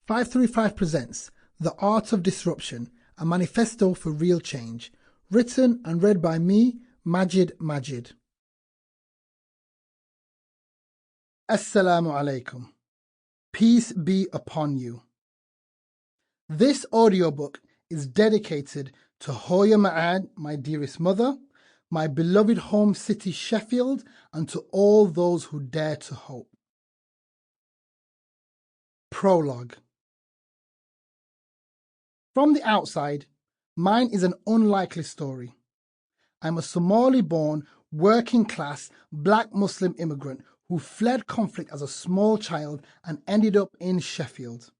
535 presents The Art of Disruption, a Manifesto for Real Change, written and read by me, Magid Magid. Assalamu alaikum. Peace be upon you. This audiobook is dedicated to Hoya Ma'ad, my dearest mother, my beloved home city Sheffield, and to all those who dare to hope. Prologue. From the outside, mine is an unlikely story. I'm a Somali-born, working-class, black Muslim immigrant who fled conflict as a small child and ended up in Sheffield.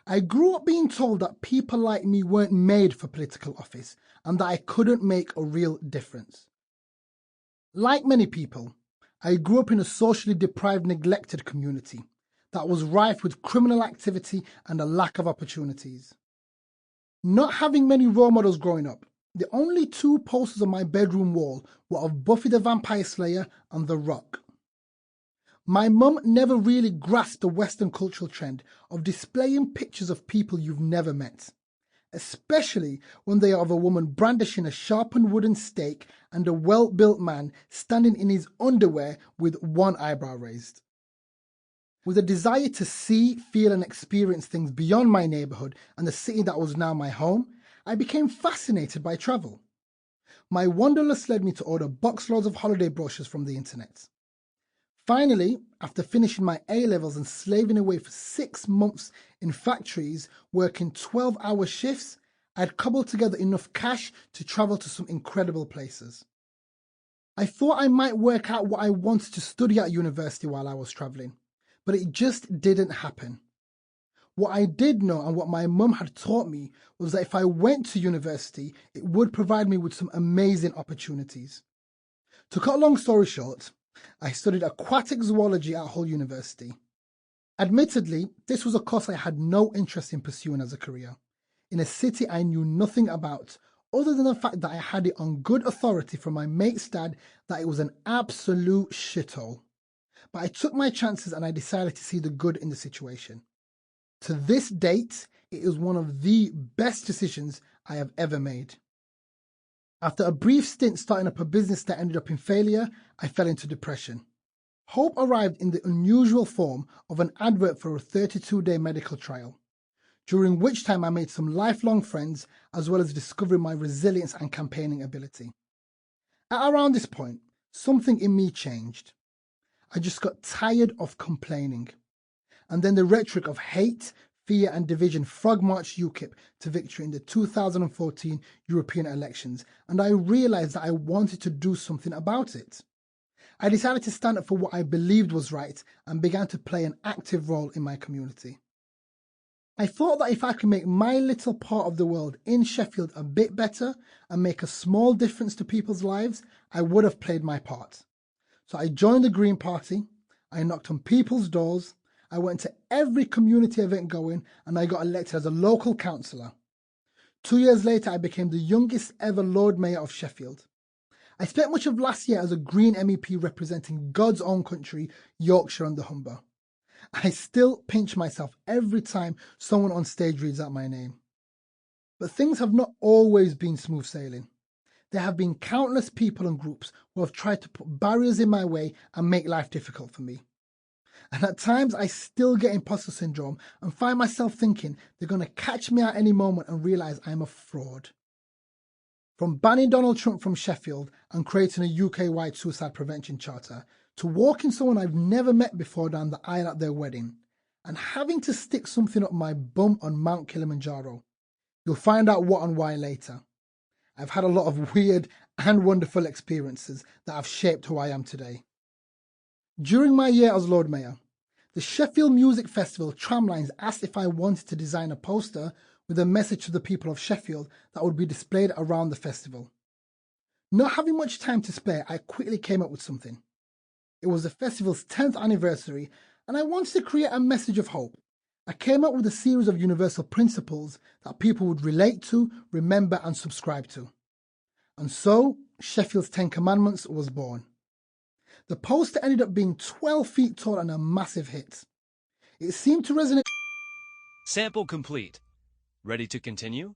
I grew up being told that people like me weren't made for political office and that I couldn't make a real difference. Like many people, I grew up in a socially deprived, neglected community that was rife with criminal activity and a lack of opportunities. Not having many role models growing up, the only two posters on my bedroom wall were of Buffy the Vampire Slayer and The Rock. My mum never really grasped the Western cultural trend of displaying pictures of people you've never met, especially when they are of a woman brandishing a sharpened wooden stake and a well-built man standing in his underwear with one eyebrow raised. With a desire to see, feel and experience things beyond my neighbourhood and the city that was now my home, I became fascinated by travel. My wanderlust led me to order boxloads of holiday brochures from the internet. Finally, after finishing my A-levels and slaving away for 6 months in factories, working 12-hour shifts, I'd cobbled together enough cash to travel to some incredible places. I thought I might work out what I wanted to study at university while I was travelling, but it just didn't happen. What I did know and what my mum had taught me was that if I went to university, it would provide me with some amazing opportunities. To cut a long story short, I studied aquatic zoology at Hull University. Admittedly, this was a course I had no interest in pursuing as a career, in a city I knew nothing about, other than the fact that I had it on good authority from my mate's dad that it was an absolute shithole. But I took my chances and I decided to see the good in the situation. To this date, it is one of the best decisions I have ever made. After a brief stint starting up a business that ended up in failure, I fell into depression. Hope arrived in the unusual form of an advert for a 32-day medical trial, during which time I made some lifelong friends as well as discovering my resilience and campaigning ability. At around this point, something in me changed. I just got tired of complaining. And then the rhetoric of hate, fear and division frog-marched UKIP to victory in the 2014 European elections, and I realised that I wanted to do something about it. I decided to stand up for what I believed was right and began to play an active role in my community. I thought that if I could make my little part of the world in Sheffield a bit better and make a small difference to people's lives, I would have played my part. So I joined the Green Party, I knocked on people's doors, I went to every community event going, and I got elected as a local councillor. 2 years later, I became the youngest ever Lord Mayor of Sheffield. I spent much of last year as a Green MEP representing God's own country, Yorkshire and the Humber. I still pinch myself every time someone on stage reads out my name. But things have not always been smooth sailing. There have been countless people and groups who have tried to put barriers in my way and make life difficult for me. And at times I still get imposter syndrome and find myself thinking they're going to catch me at any moment and realise I'm a fraud. From banning Donald Trump from Sheffield and creating a UK-wide suicide prevention charter, to walking someone I've never met before down the aisle at their wedding, and having to stick something up my bum on Mount Kilimanjaro. You'll find out what and why later. I've had a lot of weird and wonderful experiences that have shaped who I am today. During my year as Lord Mayor, the Sheffield Music Festival tramlines asked if I wanted to design a poster with a message to the people of Sheffield that would be displayed around the festival. Not having much time to spare, I quickly came up with something. It was the festival's 10th anniversary and I wanted to create a message of hope. I came up with a series of universal principles that people would relate to, remember and subscribe to. And so, Sheffield's 10 Commandments was born. The poster ended up being 12 feet tall and a massive hit. It seemed to resonate Sample complete. Ready to continue?